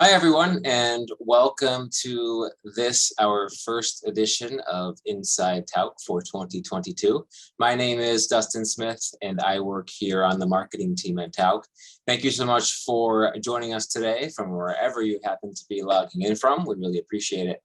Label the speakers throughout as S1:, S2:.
S1: Hi, everyone, and welcome to this, our first edition of insideTauck for 2022. My name is Dustin Smith, and I work here on the marketing team at Tauck. Thank you so much for joining us today from wherever you happen to be logging in from. We really appreciate it.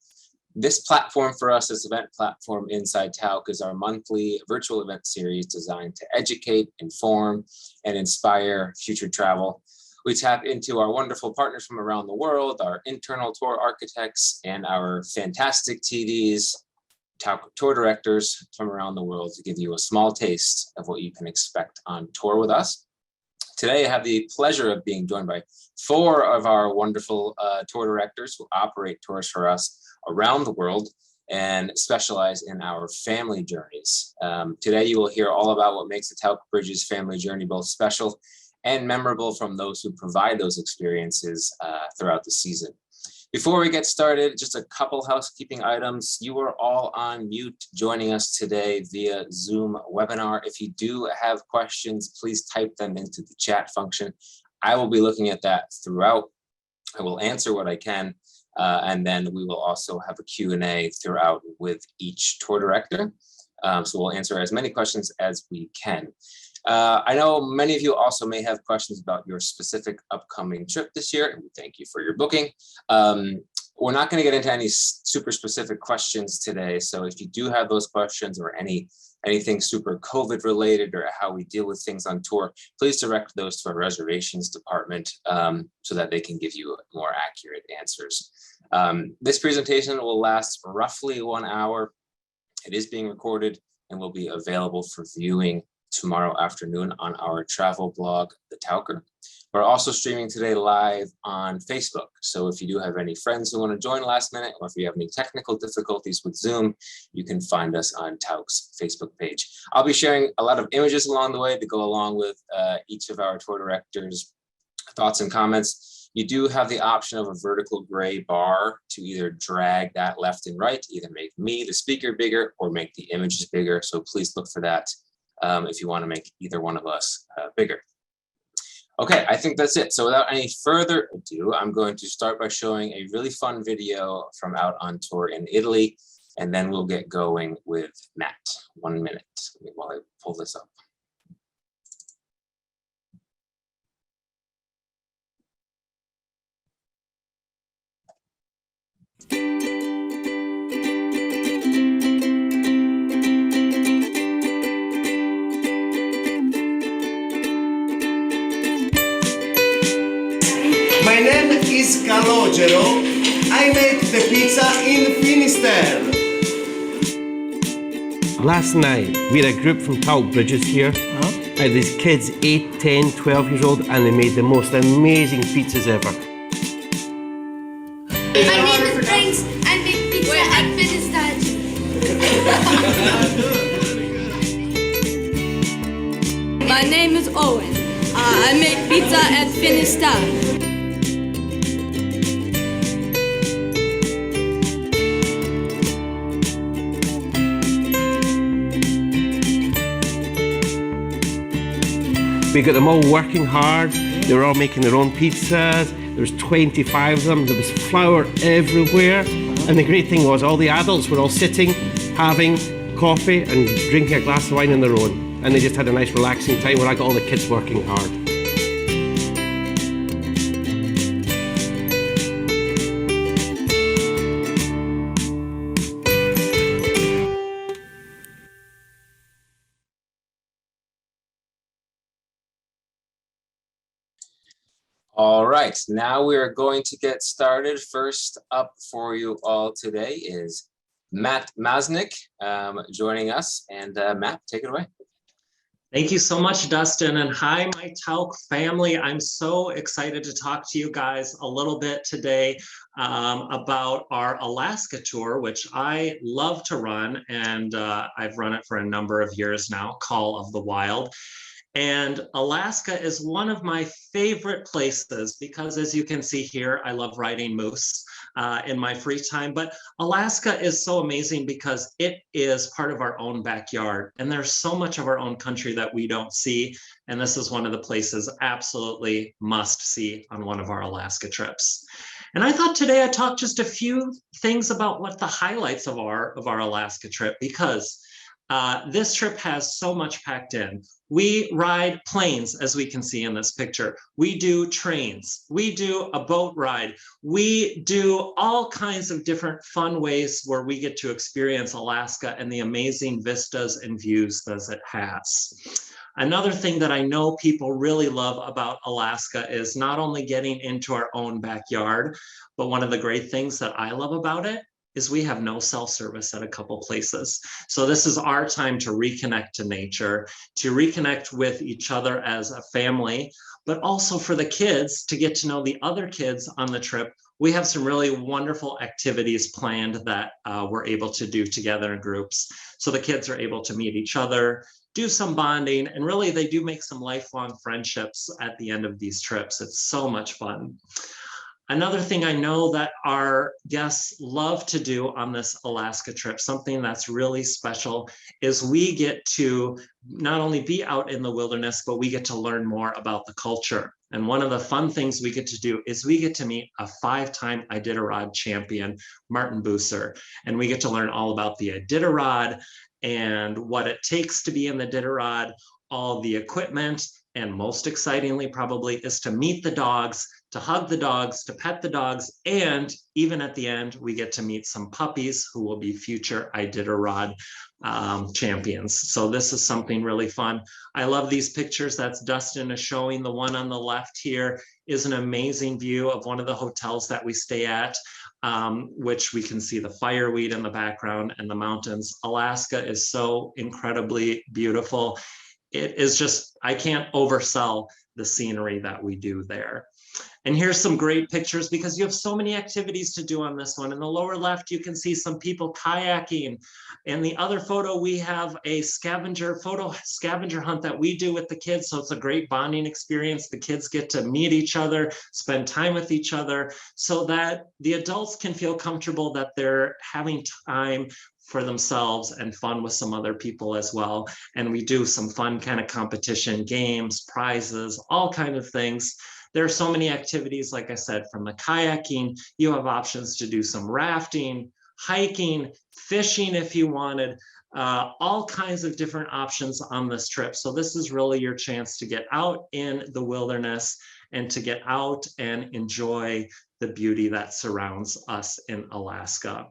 S1: This platform for us, this event platform insideTauck, is our monthly virtual event series designed to educate, inform, and inspire future travel. We tap into our wonderful partners from around the world, our internal tour architects, and our fantastic TDs, tour directors from around the world, to give you a small taste of what you can expect on tour with us. Today, I have the pleasure of being joined by four of our wonderful tour directors who operate tours for us around the world and specialize in our family journeys. Today, you will hear all about what makes the Tauck Bridges family journey both special and memorable from those who provide those experiences throughout the season. Before we get started, just a couple housekeeping items. You are all on mute joining us today via Zoom webinar. If you do have questions, please type them into the chat function. I will be looking at that throughout. I will answer what I can, and then we will also have a Q&A throughout with each tour director. So we'll answer as many questions as we can. I know many of you also may have questions about your specific upcoming trip this year, and we thank you for your booking. We're not going to get into any super specific questions today, so if you do have those questions or anything super COVID related or how we deal with things on tour, please direct those to our reservations department so that they can give you more accurate answers. This presentation will last roughly 1 hour. It is being recorded and will be available for viewing tomorrow afternoon on our travel blog, The Taucker. We're also streaming today live on Facebook. So if you do have any friends who want to join last minute, or if you have any technical difficulties with Zoom, you can find us on Tauck's Facebook page. I'll be sharing a lot of images along the way to go along with each of our tour directors' thoughts and comments. You do have the option of a vertical gray bar to either drag that left and right, either make me, the speaker, bigger, or make the images bigger. So please look for that if you want to make either one of us bigger. Okay, I think that's it. So without any further ado, I'm going to start by showing a really fun video from out on tour in Italy, and then we'll get going with Matt. 1 minute while I pull this up.
S2: My name is Calogero. I make the pizza in Finisterre.
S3: Last night, we had a group from Tauck Bridges here. And these kids, 8, 10, 12 years old, and they made the most amazing pizzas ever.
S4: My name is Prince. I make pizza at Finisterre.
S5: My name is Owen. I make pizza at Finisterre.
S3: We got them all working hard. They were all making their own pizzas. There was 25 of them. There was flour everywhere. And the great thing was all the adults were all sitting, having coffee and drinking a glass of wine on their own. And they just had a nice relaxing time where I got all the kids working hard.
S1: All right, now we are going to get started. First up for you all today is Matt Mazanec joining us. And Matt, take it away.
S6: Thank you so much, Dustin. And hi, my Tauck family. I'm so excited to talk to you guys a little bit today about our Alaska tour, which I love to run. And I've run it for a number of years now, Call of the Wild. And Alaska is one of my favorite places because, as you can see here, I love riding moose in my free time. But Alaska is so amazing because it is part of our own backyard. And there's so much of our own country that we don't see. And this is one of the places absolutely must see on one of our Alaska trips. And I thought today I'd talk just a few things about what the highlights of our Alaska trip, because this trip has so much packed in. We ride planes, as we can see in this picture. We do trains. We do a boat ride. We do all kinds of different fun ways where we get to experience Alaska and the amazing vistas and views that it has. Another thing that I know people really love about Alaska is not only getting into our own backyard, but one of the great things that I love about it is we have no cell service at a couple places. So this is our time to reconnect to nature, to reconnect with each other as a family, but also for the kids to get to know the other kids on the trip. We have some really wonderful activities planned that we're able to do together in groups. So the kids are able to meet each other, do some bonding, and really they do make some lifelong friendships at the end of these trips. It's so much fun. Another thing I know that our guests love to do on this Alaska trip, something that's really special, is we get to not only be out in the wilderness, but we get to learn more about the culture. And one of the fun things we get to do is we get to meet a 5-time Iditarod champion, Martin Bucer, and we get to learn all about the Iditarod and what it takes to be in the Iditarod, all the equipment, and most excitingly probably is to meet the dogs, to hug the dogs, to pet the dogs, and even at the end, we get to meet some puppies who will be future Iditarod champions. So this is something really fun. I love these pictures that's Dustin is showing. The one on the left here is an amazing view of one of the hotels that we stay at, which we can see the fireweed in the background and the mountains. Alaska is so incredibly beautiful. It is just, I can't oversell the scenery that we do there. And here's some great pictures because you have so many activities to do on this one. In the lower left, you can see some people kayaking. In the other photo, we have a scavenger hunt that we do with the kids. So it's a great bonding experience. The kids get to meet each other, spend time with each other, so that the adults can feel comfortable that they're having time for themselves and fun with some other people as well. And we do some fun kind of competition, games, prizes, all kinds of things. There are so many activities, like I said, from the kayaking, you have options to do some rafting, hiking, fishing if you wanted, all kinds of different options on this trip. So this is really your chance to get out in the wilderness and to get out and enjoy the beauty that surrounds us in Alaska.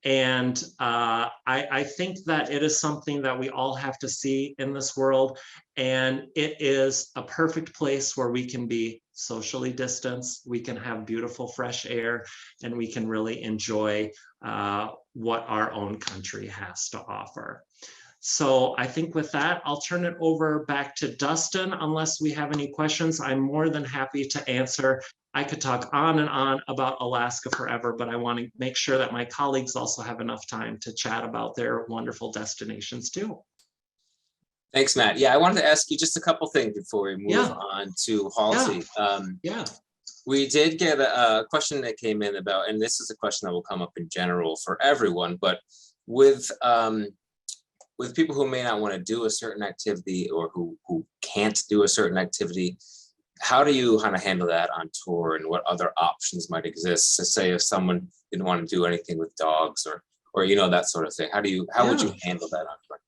S6: And I think that it is something that we all have to see in this world. And it is a perfect place where we can be socially distanced, we can have beautiful fresh air, and we can really enjoy what our own country has to offer. So I think with that, I'll turn it over back to Dustin. Unless we have any questions, I'm more than happy to answer. I could talk on and on about Alaska forever, but I want to make sure that my colleagues also have enough time to chat about their wonderful destinations too.
S1: Thanks, Matt. Yeah, I wanted to ask you just a couple things before we move on to Halsey. We did get a question that came in about, and this is a question that will come up in general for everyone, but with people who may not want to do a certain activity or who can't do a certain activity, how do you kind of handle that on tour, and what other options might exist? So say if someone didn't want to do anything with dogs or you know, that sort of thing, how would you handle that on tour?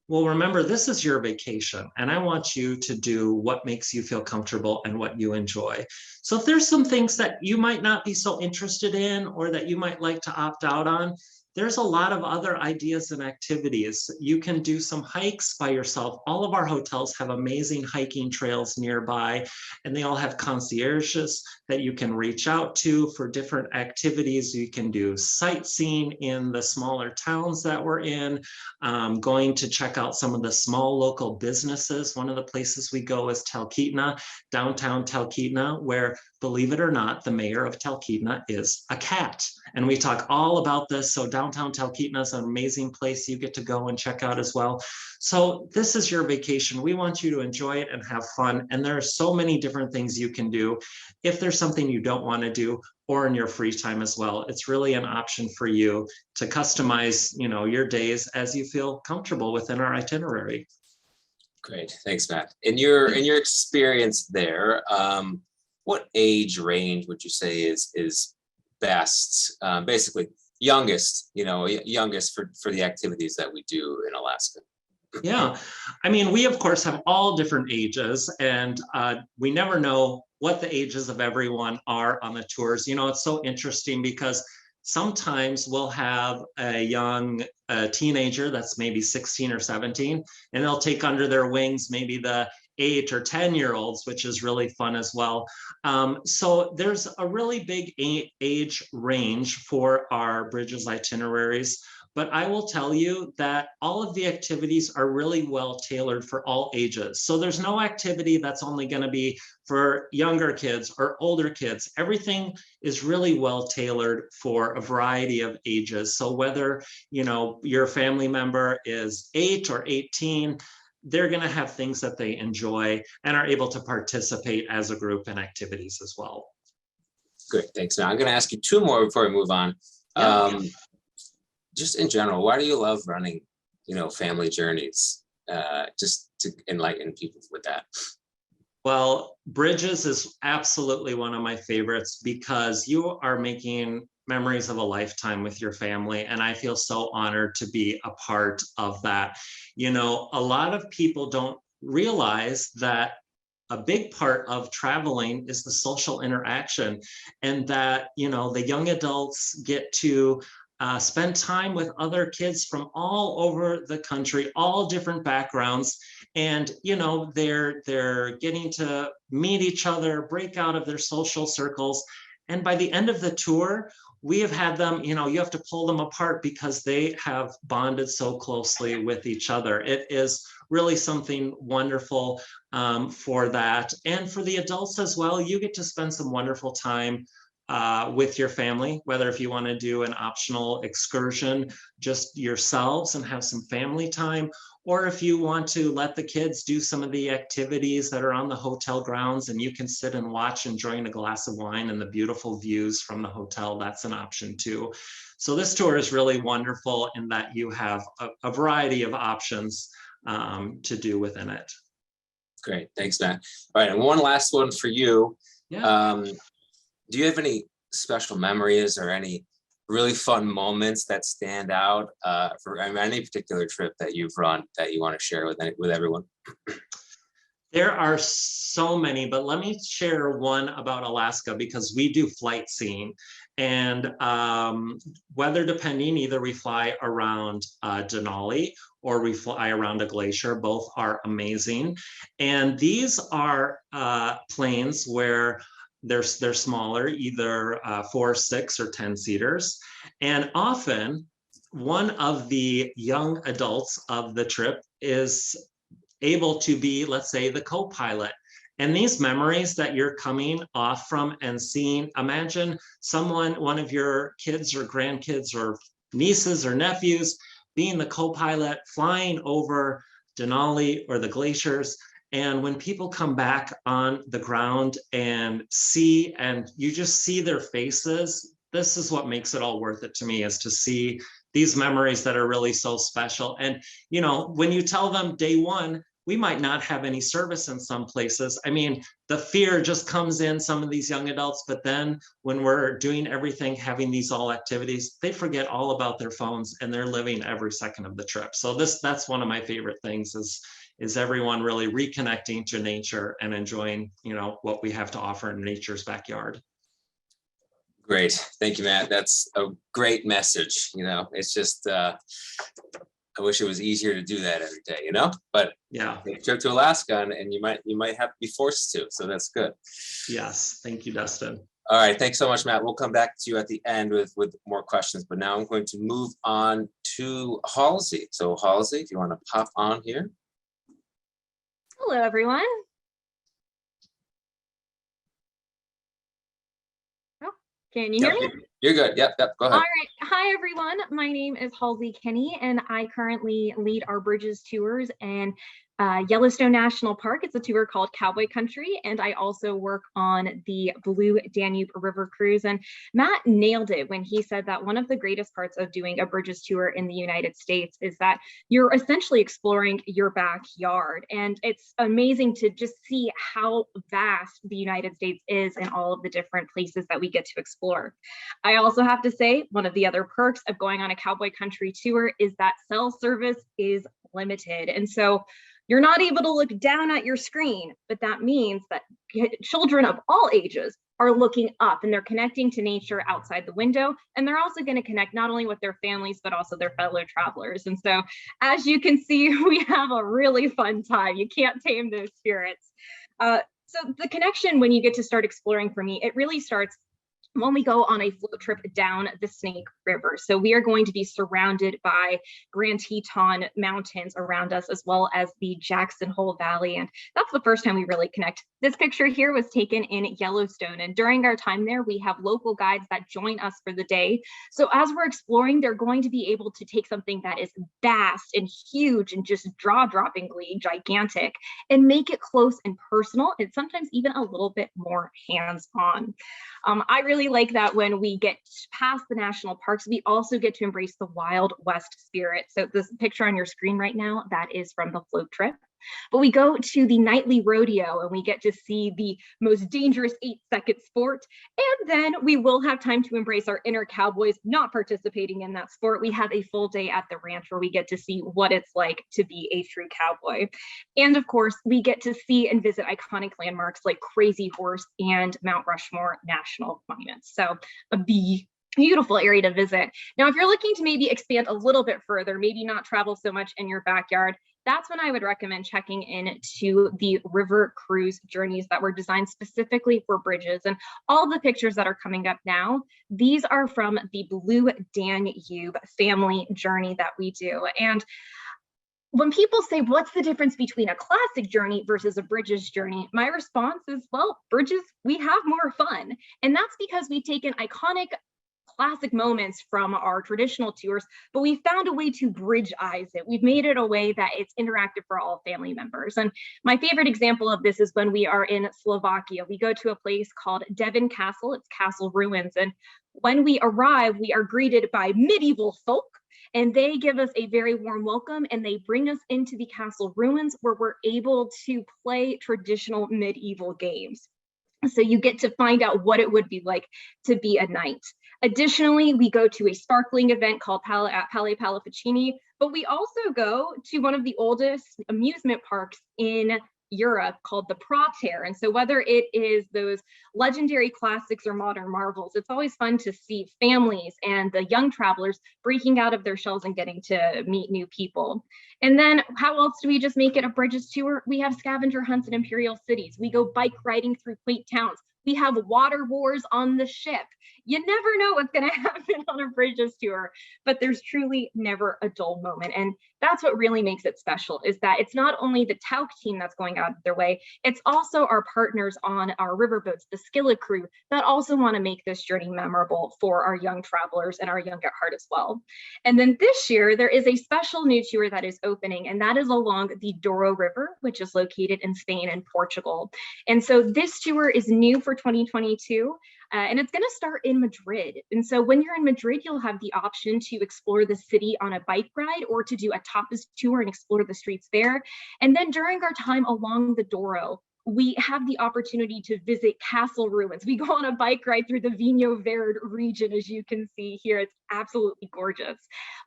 S6: Well, remember, this is your vacation, and I want you to do what makes you feel comfortable and what you enjoy. So if there's some things that you might not be so interested in or that you might like to opt out on, there's a lot of other ideas and activities. You can do some hikes by yourself. All of our hotels have amazing hiking trails nearby, and they all have concierges that you can reach out to for different activities. You can do sightseeing in the smaller towns that we're in, going to check out some of the small local businesses. One of the places we go is Talkeetna, downtown Talkeetna, where, believe it or not, the mayor of Talkeetna is a cat. And we talk all about this. So downtown Talkeetna is an amazing place you get to go and check out as well. So this is your vacation. We want you to enjoy it and have fun. And there are so many different things you can do. If there's something you don't want to do, or in your free time as well, it's really an option for you to customize, you know, your days as you feel comfortable within our itinerary.
S1: Great, thanks, Matt. In your experience there, what age range would you say is best, basically youngest, youngest for the activities that we do in Alaska.
S6: Yeah, I mean, we of course have all different ages, and we never know what the ages of everyone are on the tours. It's so interesting because sometimes we'll have a young teenager that's maybe 16 or 17, and they'll take under their wings maybe the 8 or 10-year-olds, which is really fun as well. So there's a really big age range for our Bridges itineraries. But I will tell you that all of the activities are really well tailored for all ages. So there's no activity that's only going to be for younger kids or older kids. Everything is really well tailored for a variety of ages. So whether, your family member is 8 or 18, they're going to have things that they enjoy and are able to participate as a group in activities as well.
S1: Great, thanks. Now I'm going to ask you 2 more before we move on.
S6: Yeah.
S1: Just in general, why do you love running, family journeys? Just to enlighten people with that.
S6: Well, Bridges is absolutely one of my favorites because you are making memories of a lifetime with your family. And I feel so honored to be a part of that. A lot of people don't realize that a big part of traveling is the social interaction, and that, the young adults get to spend time with other kids from all over the country, all different backgrounds. And, they're getting to meet each other, break out of their social circles. And by the end of the tour, we have had them, you have to pull them apart because they have bonded so closely with each other. It is really something wonderful for that. And for the adults as well, you get to spend some wonderful time with your family, whether if you want to do an optional excursion just yourselves and have some family time, or if you want to let the kids do some of the activities that are on the hotel grounds and you can sit and watch enjoying a glass of wine and the beautiful views from the hotel, that's an option too. So this tour is really wonderful in that you have a variety of options to do within it.
S1: Great, thanks, Matt. All right, and one last one for you.
S6: Yeah.
S1: Do you have any special memories or any really fun moments that stand out for any particular trip that you've run that you want to share with everyone?
S6: There are so many, but let me share one about Alaska because we do flight seeing, and weather depending, either we fly around Denali or we fly around a glacier. Both are amazing. And these are planes where they're smaller, either 4, 6, or 10 seaters. And often one of the young adults of the trip is able to be, let's say, the co-pilot. And these memories that you're coming off from and seeing, imagine one of your kids or grandkids or nieces or nephews being the co-pilot, flying over Denali or the glaciers. And when people come back on the ground and you just see their faces, this is what makes it all worth it to me, is to see these memories that are really so special. And, when you tell them day one, we might not have any service in some places. I mean, the fear just comes in some of these young adults, but then when we're doing everything, having these all activities, they forget all about their phones and they're living every second of the trip. So that's one of my favorite things is everyone really reconnecting to nature and enjoying, what we have to offer in nature's backyard.
S1: Great. Thank you, Matt. That's a great message. It's just, I wish it was easier to do that every day, but
S6: yeah,
S1: take a trip to Alaska and you might have to be forced to. So that's good.
S6: Yes. Thank you, Dustin.
S1: All right. Thanks so much, Matt. We'll come back to you at the end with more questions, but now I'm going to move on to Halsey. So Halsey, if you want to pop on here.
S7: Hello, everyone. Oh, can you hear me?
S1: You're good. Yep. Go ahead.
S7: All right. Hi, everyone. My name is Halsey Kinne, and I currently lead our Bridges tours. And Yellowstone National Park. It's a tour called Cowboy Country, and I also work on the Blue Danube River Cruise. And Matt nailed it when he said that one of the greatest parts of doing a bridges tour in the United States is that you're essentially exploring your backyard. And it's amazing to just see how vast the United States is and all of the different places that we get to explore. I also have to say, one of the other perks of going on a Cowboy Country tour is that cell service is limited. And so you're not able to look down at your screen, but that means that children of all ages are looking up and they're connecting to nature outside the window. And they're also going to connect not only with their families, but also their fellow travelers. And so as you can see, we have a really fun time. You can't tame those spirits. So the connection when you get to start exploring for me, it really starts when we go on a float trip down the Snake River. So we are going to be surrounded by Grand Teton Mountains around us, as well as the Jackson Hole Valley. And that's the first time we really connect. This picture here was taken in Yellowstone. And during our time there, we have local guides that join us for the day. So as we're exploring, they're going to be able to take something that is vast and huge and just jaw-droppingly gigantic and make it close and personal, and sometimes even a little bit more hands-on. I really like that when we get past the national parks, we also get to embrace the Wild West spirit. So this picture on your screen right now, that is from the float trip. But we go to the nightly rodeo and we get to see the most dangerous 8-second sport. And then we will have time to embrace our inner cowboys not participating in that sport. We have a full day at the ranch where we get to see what it's like to be a true cowboy. And of course, we get to see and visit iconic landmarks like Crazy Horse and Mount Rushmore National Monuments. So a beautiful area to visit. Now, if you're looking to maybe expand a little bit further, maybe not travel so much in your backyard, that's when I would recommend checking into the river cruise journeys that were designed specifically for bridges. And all the pictures that are coming up now, these are from the Blue Danube family journey that we do. And when people say, what's the difference between a classic journey versus a bridges journey? My response is, well, bridges, we have more fun. And that's because we've taken iconic classic moments from our traditional tours, but we found a way to bridge-ize it. We've made it a way that it's interactive for all family members. And my favorite example of this is when we are in Slovakia. We go to a place called Devon Castle. It's castle ruins. And when we arrive, we are greeted by medieval folk, and they give us a very warm welcome, and they bring us into the castle ruins where we're able to play traditional medieval games. So you get to find out what it would be like to be a knight. Additionally, we go to a sparkling event called Palais Palafficini, but we also go to one of the oldest amusement parks in Europe called the Prater. And so whether it is those legendary classics or modern marvels, it's always fun to see families and the young travelers breaking out of their shells and getting to meet new people. And then how else do we just make it a bridges tour? We have scavenger hunts in imperial cities. We go bike riding through quaint towns. We have water wars on the ship. You never know what's going to happen on a bridges tour, but there's truly never a dull moment. And that's what really makes it special, is that it's not only the Tauck team that's going out of their way, it's also our partners on our riverboats, the Skillet crew, that also want to make this journey memorable for our young travelers and our young at heart as well. And then this year, there is a special new tour that is opening, and that is along the Douro River, which is located in Spain and Portugal. And so this tour is new for 2022. And it's going to start in Madrid. And so when you're in Madrid, you'll have the option to explore the city on a bike ride or to do a tapas tour and explore the streets there. And then during our time along the Douro, we have the opportunity to visit castle ruins. We go on a bike ride through the Vinho Verde region, as you can see here. It's absolutely gorgeous.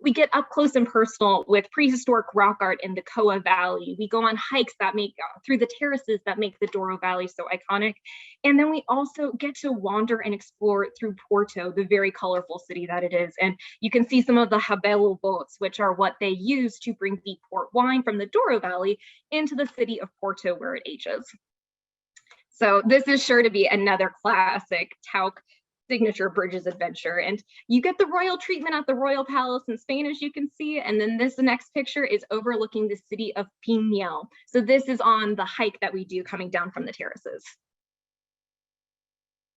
S7: We get up close and personal with prehistoric rock art in the Coa Valley. We go on hikes that make through the terraces that make the Douro Valley so iconic. And then we also get to wander and explore through Porto, the very colorful city that it is. And you can see some of the Habelo boats, which are what they use to bring the port wine from the Douro Valley into the city of Porto, where it ages. So this is sure to be another classic Tauck signature bridges adventure. And you get the royal treatment at the Royal Palace in Spain, as you can see. And then this next picture is overlooking the city of Pinyel. So this is on the hike that we do coming down from the terraces.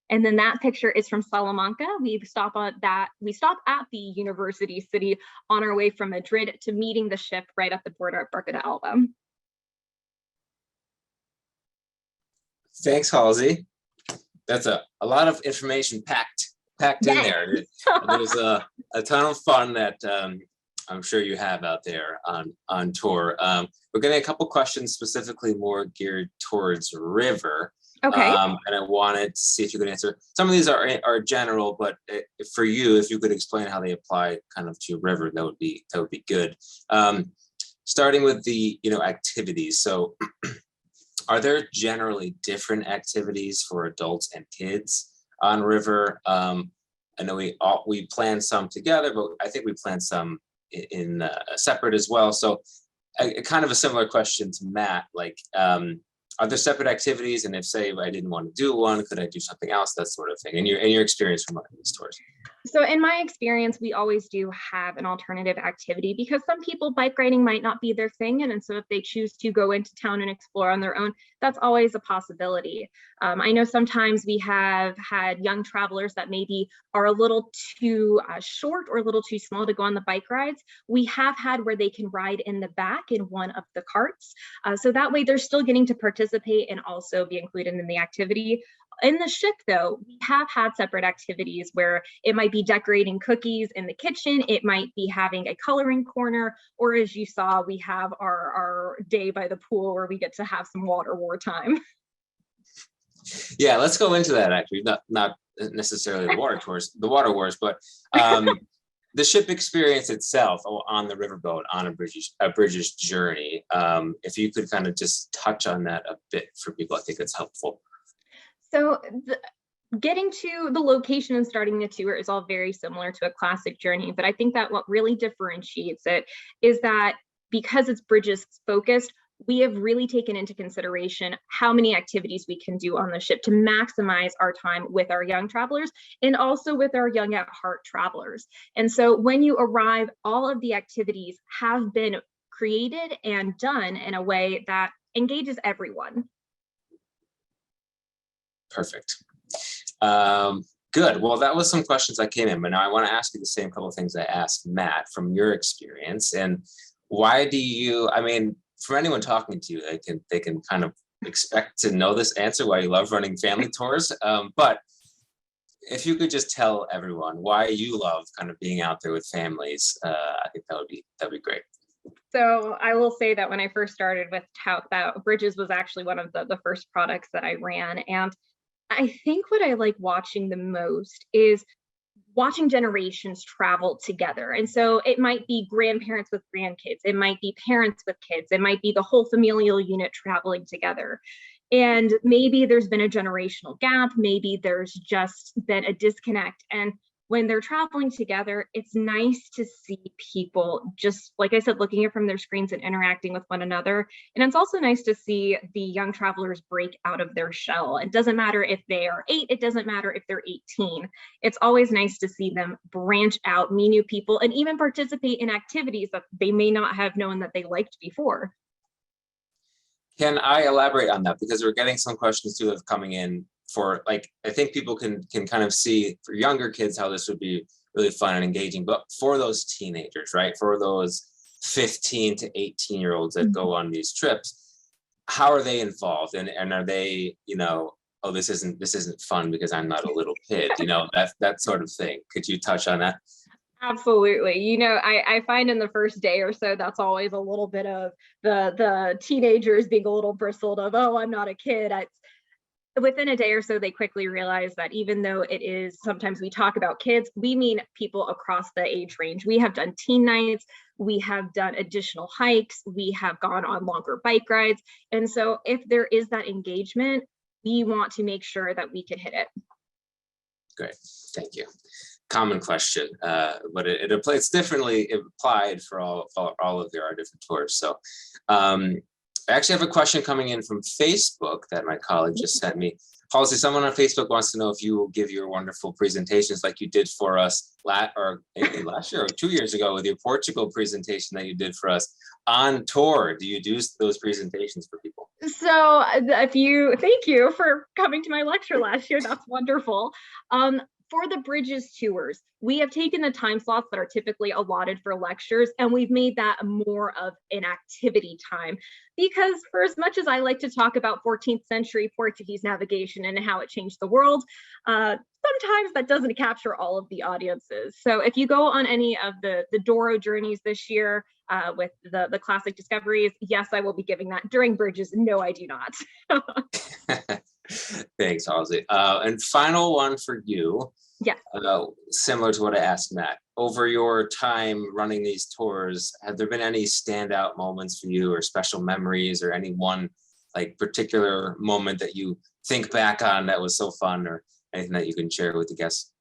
S7: And then that picture is from Salamanca. We stop at the university city on our way from Madrid to meeting the ship right at the border at Barca de Alba.
S1: Thanks, Halsey. That's a lot of information packed in there. There's a ton of fun that I'm sure you have out there on tour. We're getting a couple questions specifically more geared towards river.
S7: Okay.
S1: And I wanted to see if you could answer. Some of these are general, but for you, if you could explain how they apply kind of to river, that would be good. Starting with the activities. So are there generally different activities for adults and kids on river? I know we plan some together, but I think we plan some in separate as well. So kind of a similar question to Matt, like, are there separate activities? And if, say, I didn't want to do one, could I do something else? That sort of thing. And your experience from running these tours.
S7: So in my experience, we always do have an alternative activity because some people, bike riding might not be their thing. And so if they choose to go into town and explore on their own, that's always a possibility. I know sometimes we have had young travelers that maybe are a little too short or a little too small to go on the bike rides. We have had where they can ride in the back in one of the carts. So that way they're still getting to participate and also be included in the activity. In the ship, though, we have had separate activities where it might be decorating cookies in the kitchen, it might be having a coloring corner, or as you saw, we have our day by the pool where we get to have some water war time.
S1: Yeah, let's go into that actually. Not necessarily the water wars, but the ship experience itself on the riverboat on a Bridges journey. If you could kind of just touch on that a bit for people, I think it's helpful.
S7: So getting to the location and starting the tour is all very similar to a classic journey, but I think that what really differentiates it is that because it's Bridges focused, we have really taken into consideration how many activities we can do on the ship to maximize our time with our young travelers and also with our young at heart travelers. And so when you arrive, all of the activities have been created and done in a way that engages everyone.
S1: Perfect. Good. Well, that was some questions that came in, but now I want to ask you the same couple of things I asked Matt from your experience. And why do you, I mean, for anyone talking to you, they can kind of expect to know this answer, why you love running family tours. But if you could just tell everyone why you love kind of being out there with families, I think that'd be great.
S7: So I will say that when I first started with Tauck, that Bridges was actually one of the first products that I ran. And I think what I like watching the most is watching generations travel together. And so it might be grandparents with grandkids, it might be parents with kids, it might be the whole familial unit traveling together. And maybe there's been a generational gap, maybe there's just been a disconnect. And when they're traveling together, it's nice to see people, just like I said, looking at from their screens and interacting with one another. And it's also nice to see the young travelers break out of their shell. It doesn't matter if they are 8, it doesn't matter if they're 18. It's always nice to see them branch out, meet new people, and even participate in activities that they may not have known that they liked before.
S1: Can I elaborate on that? Because we're getting some questions too of coming in for, like, I think people can kind of see for younger kids how this would be really fun and engaging, but for those teenagers, right? For those 15 to 18-year-olds that go on these trips, how are they involved? And are they, oh, this isn't fun because I'm not a little kid, that sort of thing. Could you touch on that?
S7: Absolutely. I find in the first day or so, that's always a little bit of the teenagers being a little bristled of, oh, I'm not a kid. Within a day or so, they quickly realize that even though it is, sometimes we talk about kids, we mean people across the age range. We have done teen nights, we have done additional hikes, we have gone on longer bike rides. And so if there is that engagement, we want to make sure that we can hit it. Great,
S1: thank you. Common question, but it's differently applied for all of our different tours. So I actually have a question coming in from Facebook that my colleague just sent me. Halsey, someone on Facebook wants to know if you will give your wonderful presentations like you did for us last year or 2 years ago with your Portugal presentation that you did for us on tour. Do you do those presentations for people?
S7: So thank you for coming to my lecture last year. That's wonderful. for the Bridges tours, we have taken the time slots that are typically allotted for lectures, and we've made that more of an activity time. Because for as much as I like to talk about 14th century Portuguese navigation and how it changed the world, sometimes that doesn't capture all of the audiences. So if you go on any of the Douro journeys this year with the classic discoveries, yes, I will be giving that during Bridges. No, I do not.
S1: Thanks, Halsey. And final one for you.
S7: Yeah.
S1: Similar to what I asked Matt. Over your time running these tours, have there been any standout moments for you or special memories or any one like particular moment that you think back on that was so fun or anything that you can share with the guests?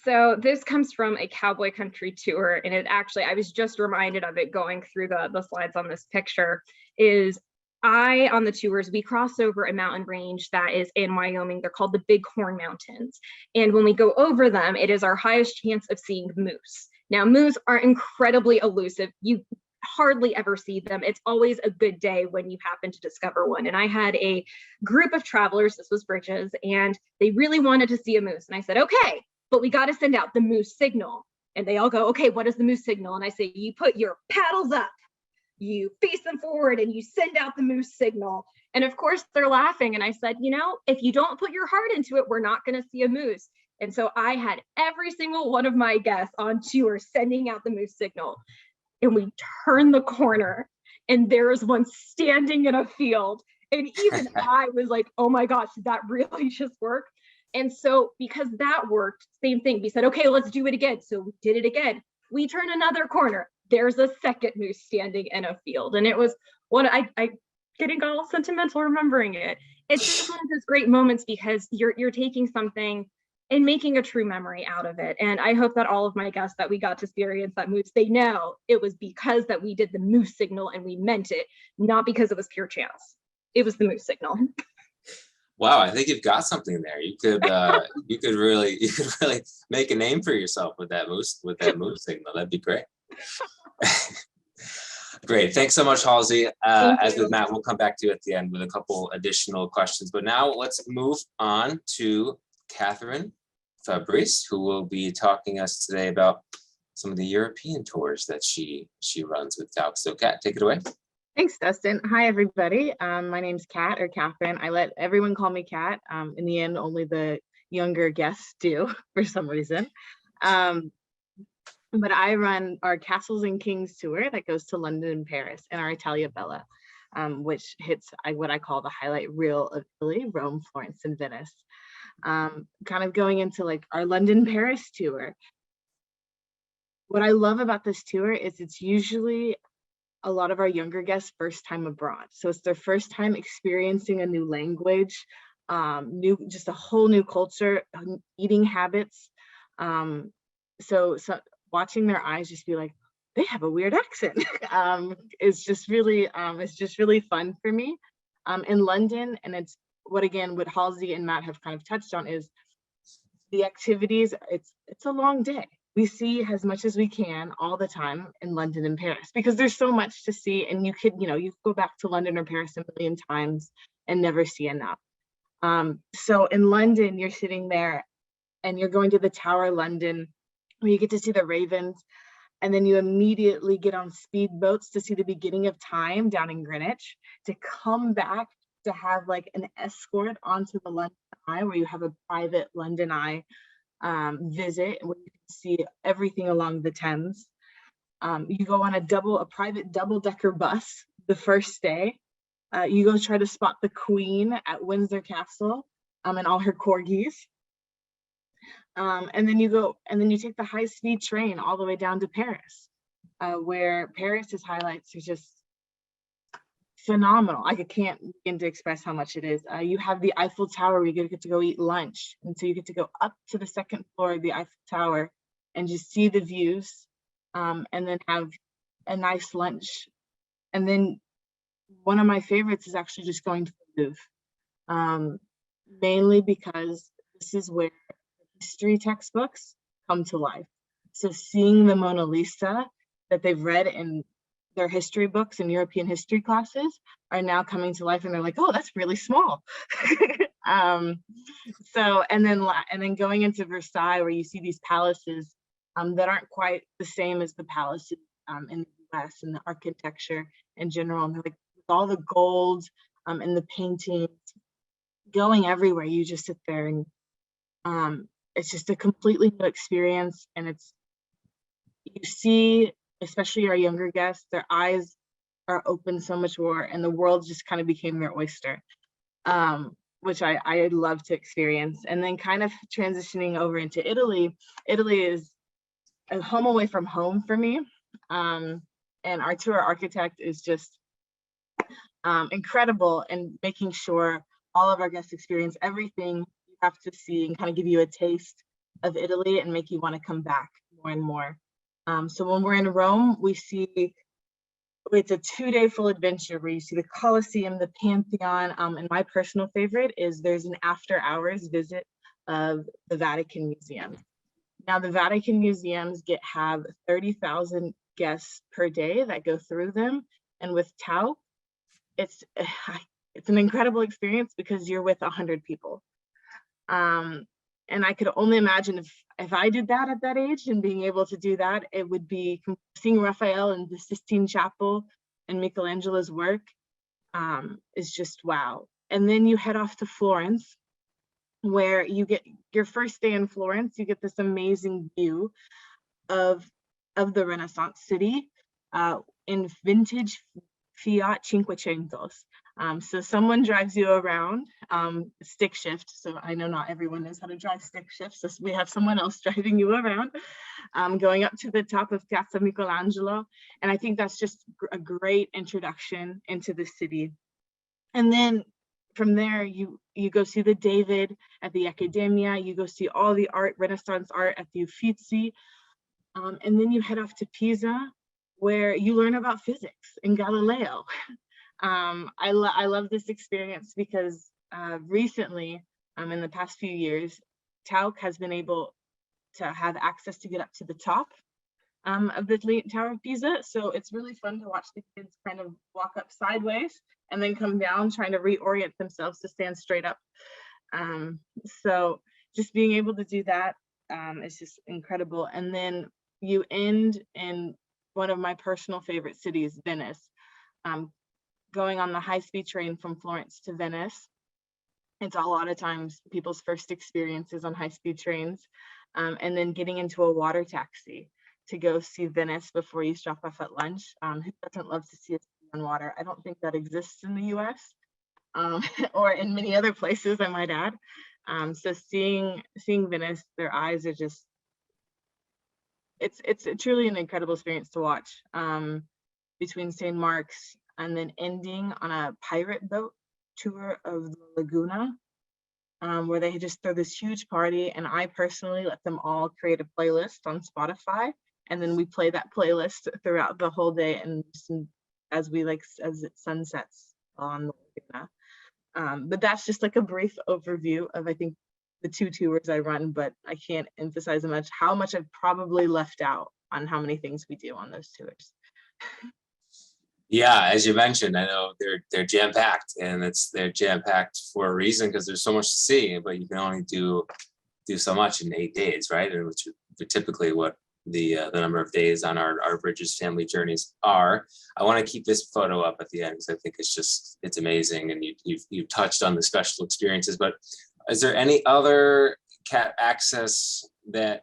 S7: So this comes from a cowboy country tour, and it actually, I was just reminded of it going through the slides on this picture, is on the tours, we cross over a mountain range that is in Wyoming. They're called the Bighorn Mountains. And when we go over them, it is our highest chance of seeing moose. Now, moose are incredibly elusive. You hardly ever see them. It's always a good day when you happen to discover one. And I had a group of travelers, this was Bridges, and they really wanted to see a moose. And I said, okay, but we got to send out the moose signal. And they all go, okay, what is the moose signal? And I say, you put your paddles up, you face them forward, and you send out the moose signal. And of course they're laughing. And I said, you know, if you don't put your heart into it, we're not going to see a moose. And so I had every single one of my guests on tour sending out the moose signal. And we turned the corner and there was one standing in a field. And even I was like, oh my gosh, did that really just work? And so because that worked, same thing, we said, okay, let's do it again. So we did it again. We turn another corner. There's a second moose standing in a field. And it was I getting all sentimental remembering it. It's just one of those great moments because you're taking something and making a true memory out of it. And I hope that all of my guests that we got to experience that moose, they know it was because that we did the moose signal and we meant it, not because it was pure chance. It was the moose signal.
S1: Wow, I think you've got something there. You could really make a name for yourself with that moose signal. That'd be great. Great, thanks so much, Halsey. As with Matt, we'll come back to you at the end with a couple additional questions. But now let's move on to Catherine Fabris, who will be talking us today about some of the European tours that she runs with Tauck. So Kat, take it away.
S8: Thanks, Dustin. Hi, everybody. My name's Kat or Catherine. I let everyone call me Kat. In the end, only the younger guests do for some reason. But I run our Castles and Kings tour that goes to London and Paris, and our Italia Bella, which hits what I call the highlight reel of Italy, Rome, Florence, and Venice. Kind of going into like our London Paris tour. What I love about this tour is it's usually a lot of our younger guests first time abroad. So it's their first time experiencing a new language, just a whole new culture, eating habits. So watching their eyes just be like, they have a weird accent. It's just really fun for me. In London, and it's what Halsey and Matt have kind of touched on is the activities. It's a long day. We see as much as we can all the time in London and Paris because there's so much to see, and you go back to London or Paris a million times and never see enough. So in London, you're sitting there and you're going to the Tower London where you get to see the ravens, and then you immediately get on speedboats to see the beginning of time down in Greenwich, to come back to have like an escort onto the London Eye, where you have a private London Eye visit where you can see everything along the Thames. You go on a private double-decker bus the first day. You go try to spot the Queen at Windsor Castle and all her corgis. And then you take the high-speed train all the way down to Paris, where Paris's highlights are just phenomenal. I can't begin to express how much it is. You have the Eiffel Tower where you get to go eat lunch. And so you get to go up to the second floor of the Eiffel Tower and just see the views, and then have a nice lunch. And then one of my favorites is actually just going to the Louvre, mainly because this is where history textbooks come to life. So seeing the Mona Lisa that they've read in their history books and European history classes are now coming to life, and they're like, oh, that's really small. So, and then going into Versailles, where you see these palaces that aren't quite the same as the palaces in the US, and the architecture in general, and they're like with all the gold and the paintings going everywhere. You just sit there, and it's just a completely new experience. And you see, especially our younger guests, their eyes are open so much more, and the world just kind of became their oyster, which I love to experience. And then kind of transitioning over into Italy. Italy is a home away from home for me. And our tour architect is just incredible in making sure all of our guests experience everything you have to see, and kind of give you a taste of Italy and make you want to come back more and more. So when we're in Rome, it's a 2-day full adventure where you see the Colosseum, the Pantheon, and my personal favorite is there's an after hours visit of the Vatican Museum. Now, the Vatican museums have 30,000 guests per day that go through them. And with Tauck, it's an incredible experience because you're with 100 people. And I could only imagine if I did that at that age, and being able to do that, it would be seeing Raphael in the Sistine Chapel and Michelangelo's work is just wow. And then you head off to Florence, where you get your first day in Florence. You get this amazing view of the Renaissance city in vintage Fiat Cinquecentos. So someone drives you around, stick shift. So I know not everyone knows how to drive stick shift. So we have someone else driving you around, going up to the top of Piazza Michelangelo. And I think that's just a great introduction into the city. And then from there, you go see the David at the Accademia. You go see all the art, Renaissance art at the Uffizi. And then you head off to Pisa, where you learn about physics and Galileo. I love this experience because recently, in the past few years, Tauck has been able to have access to get up to the top of the Tower of Pisa. So it's really fun to watch the kids kind of walk up sideways and then come down, trying to reorient themselves to stand straight up. So just being able to do that is just incredible. And then you end in one of my personal favorite cities, Venice. Going on the high-speed train from Florence to Venice. It's a lot of times people's first experiences on high-speed trains, and then getting into a water taxi to go see Venice before you stop off at lunch. Who doesn't love to see a city on water? I don't think that exists in the US or in many other places, I might add. So seeing Venice, their eyes are just, it's truly an incredible experience to watch, between St. Mark's and then ending on a pirate boat tour of the Laguna, where they just throw this huge party. And I personally let them all create a playlist on Spotify, and then we play that playlist throughout the whole day, and as it sunsets on the Laguna. But that's just like a brief overview of, I think, the 2 tours I run, but I can't emphasize how much I've probably left out on how many things we do on those tours.
S1: Yeah, as you mentioned, I know they're jam-packed, and they're jam-packed for a reason, because there's so much to see, but you can only do so much in 8 days, right? And which are typically what the number of days on our Bridges family journeys are. I want to keep this photo up at the end because I think it's amazing, and you've touched on the special experiences. But is there any other cat access that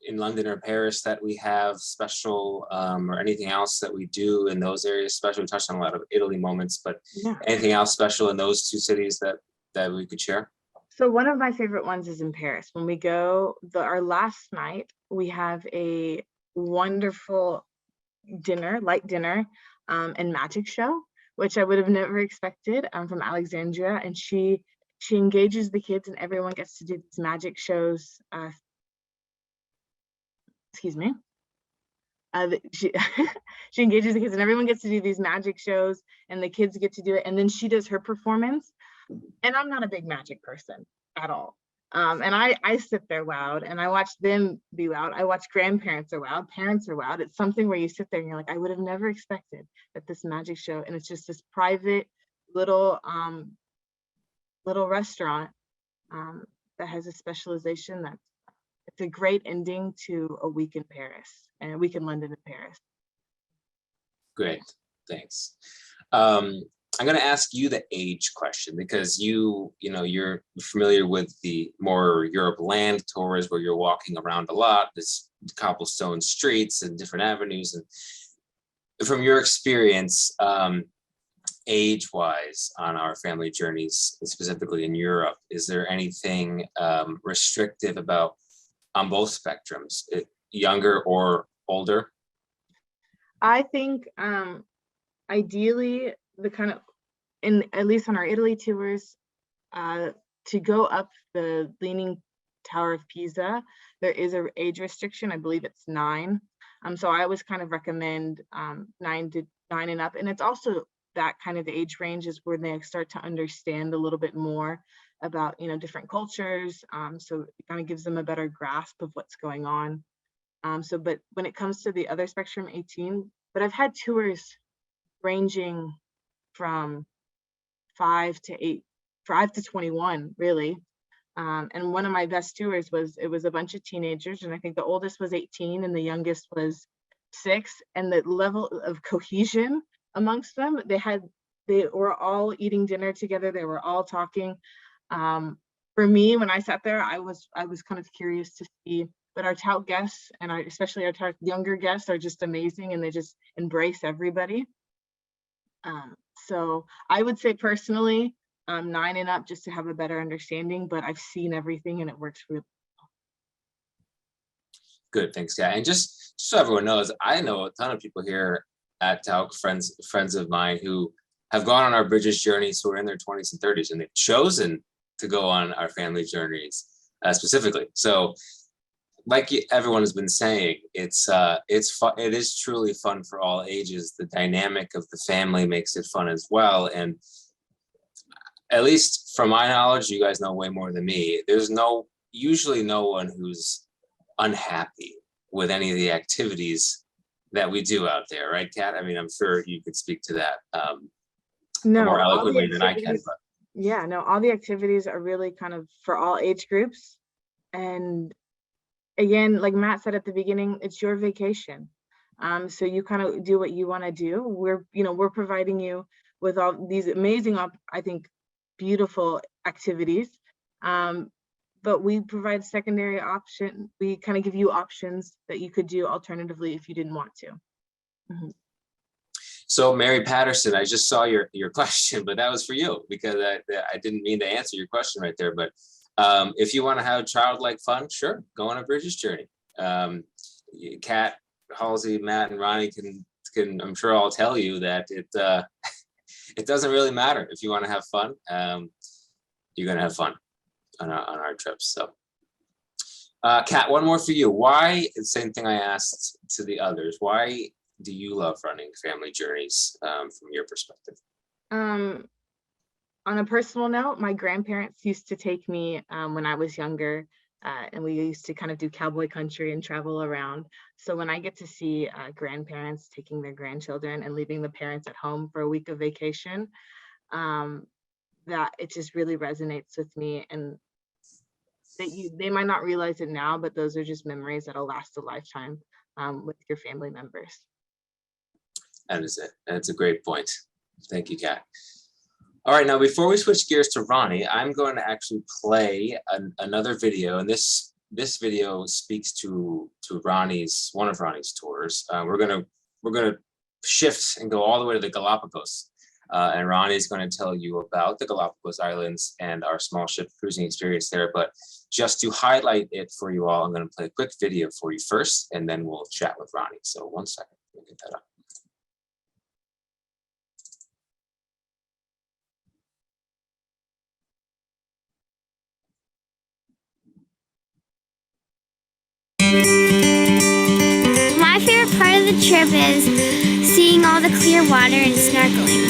S1: in London or Paris that we have special, or anything else that we do in those areas special? We touched on a lot of Italy moments, but yeah, anything else special in those 2 cities that we could share?
S8: So one of my favorite ones is in Paris. When we go, our last night, we have a wonderful light dinner and magic show, which I would have never expected from Alexandria. And she engages the kids, and everyone gets to do these magic shows. Excuse me. She engages the kids, and everyone gets to do these magic shows, and the kids get to do it. And then she does her performance. And I'm not a big magic person at all. And I sit there wowed, and I watch them be wowed. I watch grandparents are wowed, parents are wowed. It's something where you sit there and you're like, I would have never expected that this magic show, and it's just this private little little restaurant that has a specialization that it's a great ending to a week in Paris and a week in London and Paris.
S1: Great, thanks. I'm going to ask you the age question because you're familiar with the more Europe land tours where you're walking around a lot, this cobblestone streets and different avenues. And from your experience, age-wise on our family journeys, specifically in Europe, is there anything restrictive about on both spectrums, younger or older?
S8: I think ideally the kind of, at least on our Italy tours, to go up the Leaning Tower of Pisa, there is an age restriction. I believe it's 9. So I always kind of recommend 9 and up. And it's also that kind of age range is where they start to understand a little bit more about, different cultures. So it kind of gives them a better grasp of what's going on. But when it comes to the other spectrum, 18, but I've had tours ranging from 5 to 21, really. And one of my best tours was a bunch of teenagers, and I think the oldest was 18 and the youngest was 6. And the level of cohesion amongst them, they were all eating dinner together. They were all talking. For me, when I sat there, I was kind of curious to see. But our Tauck guests, and especially our Tauck younger guests, are just amazing, and they just embrace everybody. So I would say personally, 9 and up, just to have a better understanding, but I've seen everything and it works really well.
S1: Good, thanks, Kat. And just so everyone knows, I know a ton of people here at Tauck, friends of mine who have gone on our Bridges journeys who are in their 20s and 30s, and they've chosen to go on our family journeys specifically. So like everyone has been saying, it's fun. It is truly fun for all ages. The dynamic of the family makes it fun as well. And at least from my knowledge, you guys know way more than me. There's usually no one who's unhappy with any of the activities that we do out there, right, Kat? I mean, I'm sure you could speak to that more eloquently than I can. But.
S8: Yeah, no, all the activities are really kind of for all age groups. And again, like Matt said at the beginning, it's your vacation. So you kind of do what you want to do. We're providing you with all these amazing, I think, beautiful activities. But we provide secondary option. We kind of give you options that you could do alternatively if you didn't want to. Mm-hmm.
S1: So Mary Patterson, I just saw your question, but that was for you because I didn't mean to answer your question right there. But if you want to have childlike fun, sure, go on a Bridges journey. Kat, Halsey, Matt, and Ronnie can I'm sure I'll tell you that it doesn't really matter if you want to have fun. You're gonna have fun on our trips. So, Kat, one more for you. Why? Same thing I asked to the others. Why do you love running family journeys from your perspective?
S8: On a personal note, my grandparents used to take me when I was younger, and we used to kind of do cowboy country and travel around. So when I get to see grandparents taking their grandchildren and leaving the parents at home for a week of vacation, that it just really resonates with me. And that they might not realize it now, but those are just memories that'll last a lifetime with your family members.
S1: That is it. That's a great point. Thank you, Kat. All right, now before we switch gears to Ronnie, I'm going to actually play another video, and this video speaks to one of Ronnie's tours. We're gonna shift and go all the way to the Galápagos, and Ronnie's going to tell you about the Galápagos Islands and our small ship cruising experience there. But just to highlight it for you all, I'm going to play a quick video for you first, and then we'll chat with Ronnie. So 1 second, let me get that up.
S4: My favorite part of the trip is seeing all the clear water and snorkeling.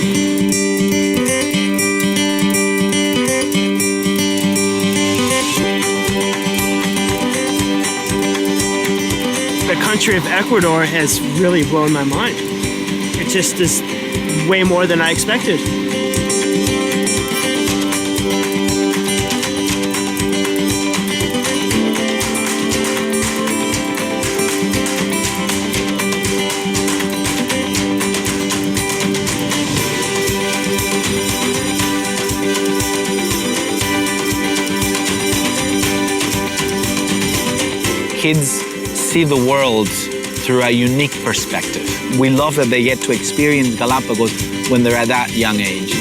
S9: The country of Ecuador has really blown my mind. It just is way more than I expected.
S10: kids see the world through a unique perspective. We love that they get to experience Galapagos when they're at that young age.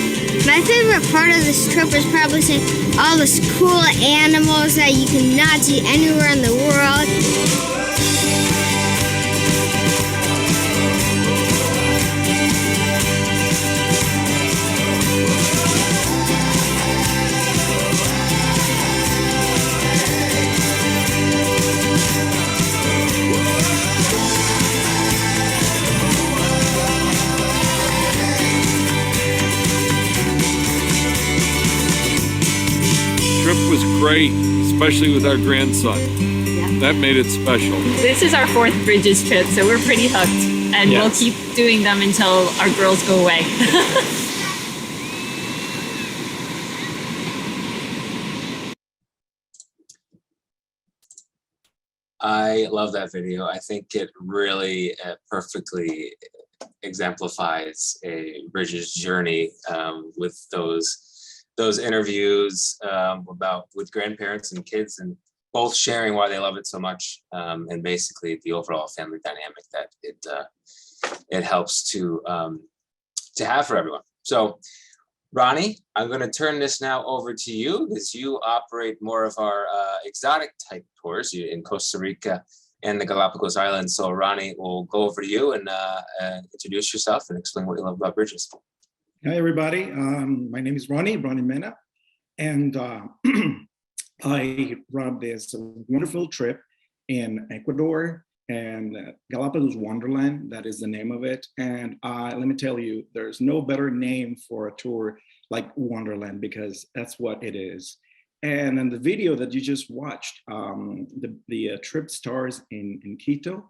S4: My favorite part of this trip was probably seeing all those cool animals that you cannot see anywhere in the world.
S11: Trip was great, especially with our grandson.
S12: Yeah.
S11: That made it special.
S12: This is our 4th Bridges trip, so we're pretty hooked. And we'll keep doing them until our girls go away.
S1: I love that video. I think it really perfectly exemplifies a Bridges journey with those interviews with grandparents and kids, and both sharing why they love it so much, and basically the overall family dynamic that it helps to have for everyone. So, Ronny, I'm going to turn this now over to you because you operate more of our exotic type tours in Costa Rica and the Galápagos Islands. So, Ronny, we'll go over to you and introduce yourself and explain what you love about Bridges.
S13: Hi, everybody. My name is Ronny Mena, and I run this wonderful trip in Ecuador and Galápagos Wonderland. That is the name of it. And let me tell you, there's no better name for a tour like Wonderland, because that's what it is. And in the video that you just watched, the trip starts in Quito.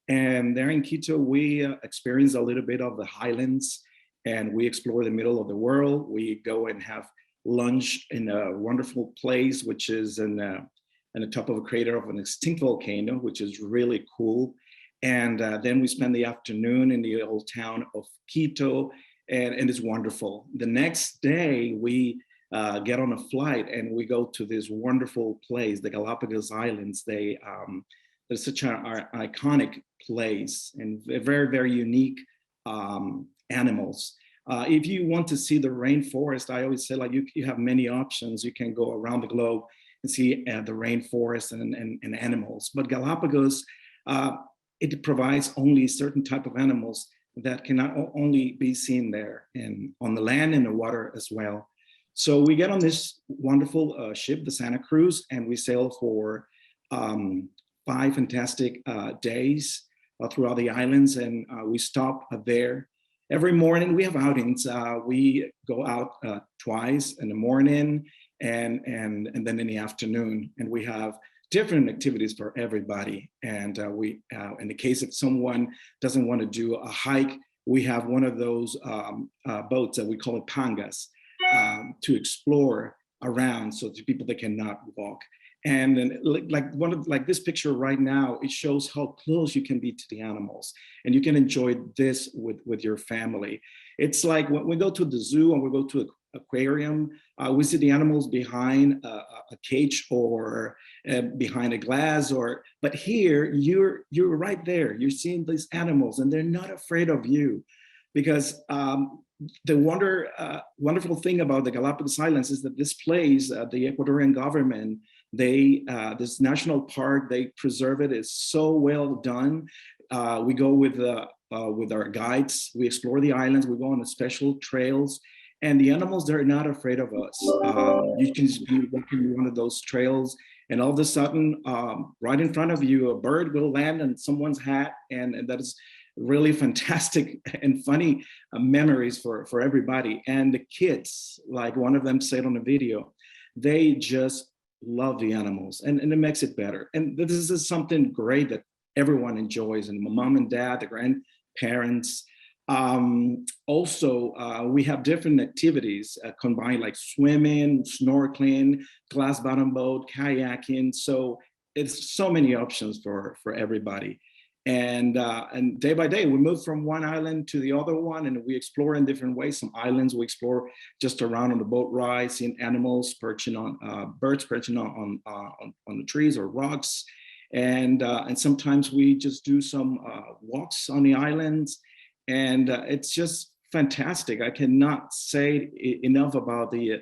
S13: And there in Quito, we experience a little bit of the highlands, and we explore the middle of the world. We go and have lunch in a wonderful place, which is in the top of a crater of an extinct volcano, which is really cool. And then we spend the afternoon in the old town of Quito, and it's wonderful. The next day, we get on a flight and we go to this wonderful place, the Galápagos Islands. There's such an iconic place and very, very unique animals. If you want to see the rainforest, I always say, like, you have many options. You can go around the globe and see the rainforest and animals. But Galapagos, it provides only certain type of animals that cannot only be seen there, and on the land and the water as well. So we get on this wonderful ship, the Santa Cruz, and we sail for 5 fantastic days throughout the islands, and we stop there. Every morning we have outings. We go out twice in the morning and then in the afternoon, and we have different activities for everybody. And in the case if someone doesn't want to do a hike, we have one of those boats that we call it pangas to explore around, so to people that cannot walk. And then, like this picture right now, it shows how close you can be to the animals, and you can enjoy this with your family. It's like when we go to the zoo and we go to an aquarium, we see the animals behind a cage or behind a glass, but here you're right there. You're seeing these animals, and they're not afraid of you, because the wonderful thing about the Galápagos Islands is that this place, the Ecuadorian government, this national park, they preserve it. It's so well done. We go with our guides. We explore the islands. We go on the special trails, and the animals, they're not afraid of us. You can just be walking one of those trails, and all of a sudden, right in front of you, a bird will land on someone's hat, and that is really fantastic and funny memories for everybody. And the kids, like one of them said on the video, they just love the animals, and it makes it better. And this is something great that everyone enjoys, and my mom and dad, the grandparents. Also, we have different activities combined, like swimming, snorkeling, glass bottom boat, kayaking. So it's so many options for everybody. And day by day, we move from one island to the other one, and we explore in different ways. Some islands we explore just around on the boat ride, seeing animals perching on, birds perching on the trees or rocks. And sometimes we just do some walks on the islands, and it's just fantastic. I cannot say enough about the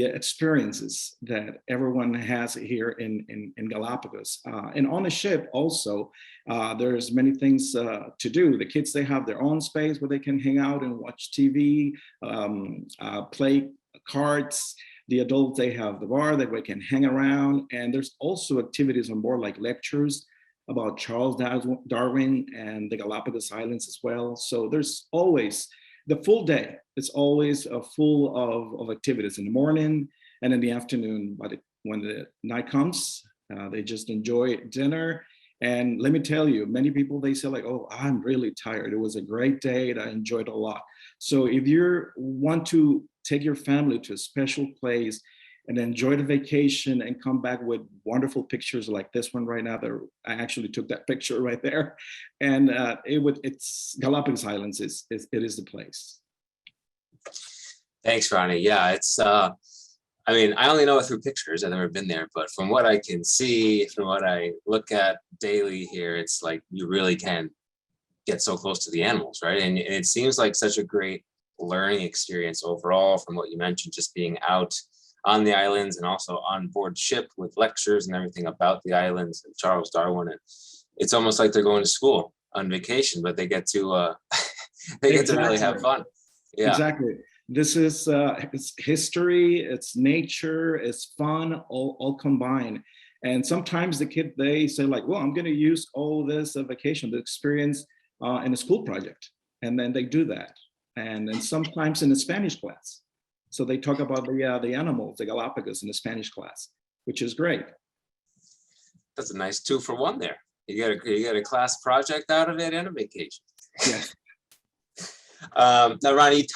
S13: experiences that everyone has here in Galápagos. And on the ship also, there's many things to do. The kids, they have their own space where they can hang out and watch TV, play cards. The adults, they have the bar that we can hang around. And there's also activities on board, like lectures about Charles Darwin and the Galápagos Islands as well. So there's always the full day. It's always full of activities in the morning and in the afternoon. But when the night comes, they just enjoy dinner. And let me tell you, many people, they say like, oh, I'm really tired. It was a great day and I enjoyed it a lot. So if you want to take your family to a special place and enjoy the vacation and come back with wonderful pictures like this one right now, I actually took that picture right there. And it's Galápagos Islands, it is the place.
S1: Thanks, Ronnie. Yeah, it's, I mean, I only know it through pictures. I've never been there, but from what I can see, from what I look at daily here, it's like you really can get so close to the animals, right? And it seems like such a great learning experience overall from what you mentioned, just being out on the islands and also on board ship with lectures and everything about the islands and Charles Darwin. And it's almost like they're going to school on vacation, but they get to they get to really have fun. Yeah,
S13: exactly. This is it's history, it's nature, it's fun, all combined. And sometimes the kid, they say like, well, I'm going to use all this vacation, the experience in a school project. And then they do that. And then sometimes in the Spanish class. So they talk about the animals, the Galápagos in the Spanish class, which is great.
S1: That's a nice 2-for-1 there. You get a class project out of it and a vacation.
S13: Yeah.
S1: Now, Ronnie,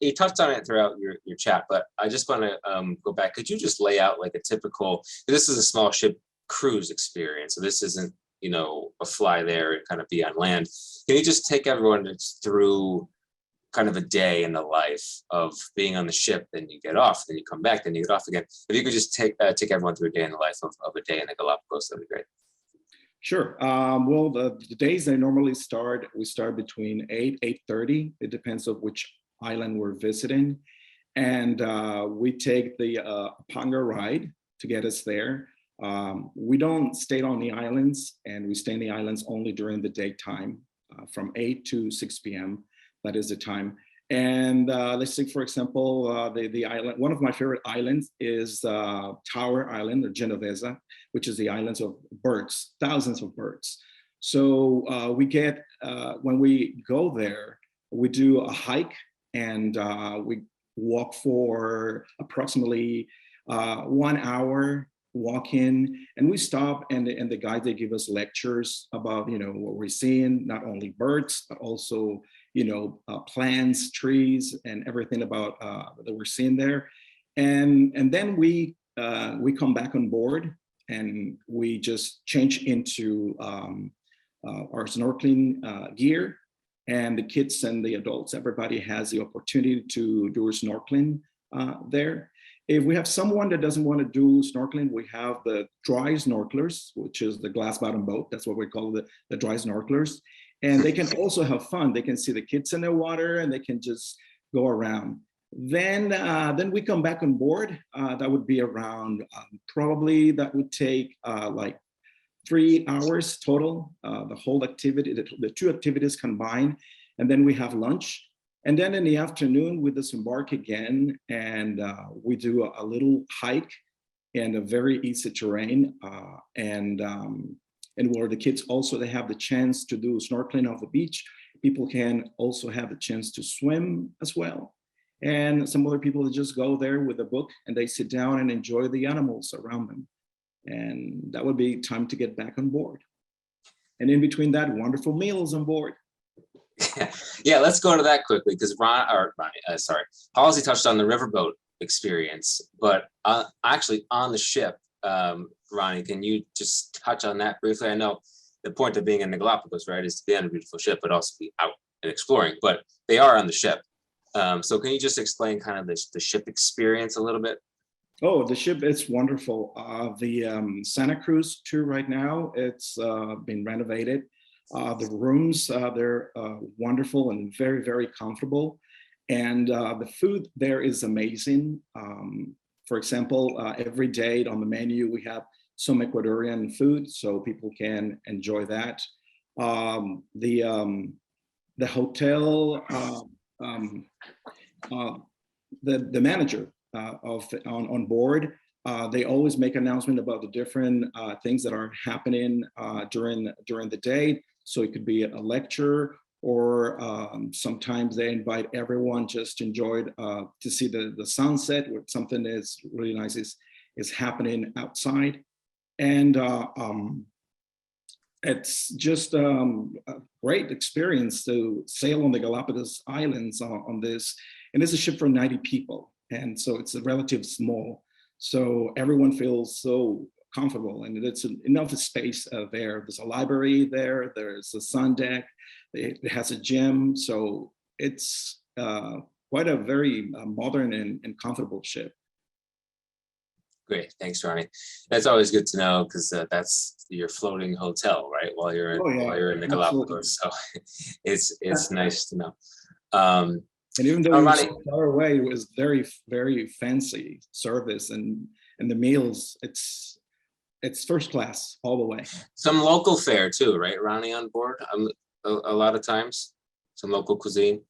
S1: you touched on it throughout your chat, but I just want to go back. Could you just lay out like a typical, this is a small ship cruise experience, so this isn't, you know, a fly there and kind of be on land. Can you just take everyone through kind of a day in the life of being on the ship, then you get off, then you come back, then you get off again? If you could just take everyone through a day in the life of a day in the Galápagos, that'd be great.
S13: Sure. Well, the days they normally start, we start between 8:30. It depends on which island we're visiting. And we take the Panga ride to get us there. We don't stay on the islands, and we stay in the islands only during the daytime from 8 to 6 p.m. That is the time. And let's say, for example, the island, one of my favorite islands is Tower Island, or Genovesa, which is the islands of birds, thousands of birds. So we get, when we go there, we do a hike, and we walk for approximately 1 hour walking, and we stop, and the guides, they give us lectures about, you know, what we're seeing, not only birds, but also, you know, plants, trees, and everything about that we're seeing there. And then we come back on board, and we just change into our snorkeling gear, and the kids and the adults, everybody has the opportunity to do a snorkeling there. If we have someone that doesn't want to do snorkeling, we have the dry snorkelers, which is the glass bottom boat. That's what we call the dry snorkelers. And they can also have fun. They can see the kids in the water, and they can just go around. Then we come back on board. That would be around, probably that would take like 3 hours total, the whole activity, the two activities combined. And then we have lunch. And then in the afternoon, we disembark again, and we do a little hike in a very easy terrain. And where the kids also, they have the chance to do snorkeling off the beach. People can also have the chance to swim as well. And some other people just go there with a book, and they sit down and enjoy the animals around them. And that would be time to get back on board. And in between that, wonderful meals on board.
S1: Yeah, let's go to that quickly, because Halsey touched on the riverboat experience, but actually on the ship, Ronnie, can you just touch on that briefly? I know the point of being in the Galápagos, right, is to be on a beautiful ship, but also be out and exploring, but they are on the ship. So can you just explain kind of the ship experience a little bit?
S13: Oh, the ship is wonderful. The Santa Cruz tour right now, it's been renovated. The rooms, they're wonderful and very, very comfortable. And the food there is amazing. For example, every day on the menu, we have some Ecuadorian food, so people can enjoy that. The hotel, the manager on board, they always make announcement about the different things that are happening during the day. So it could be a lecture, or sometimes they invite everyone just to enjoy to see the sunset, where something that's really nice is happening outside. And it's just a great experience to sail on the Galápagos Islands on this. And it's a ship for 90 people. And so it's a relatively small. So everyone feels so comfortable, and it's enough space there. There's a library there, there's a sun deck, it has a gym. So it's quite a very modern and comfortable ship.
S1: Great, thanks, Ronnie. That's always good to know, because that's your floating hotel, right? While you're in the Galápagos, so it's nice to know.
S13: And even though it's far away, it was very, very fancy service, and the meals, it's first class all the way.
S1: Some local fare too, right, Ronnie, on board? A lot of times, some local cuisine.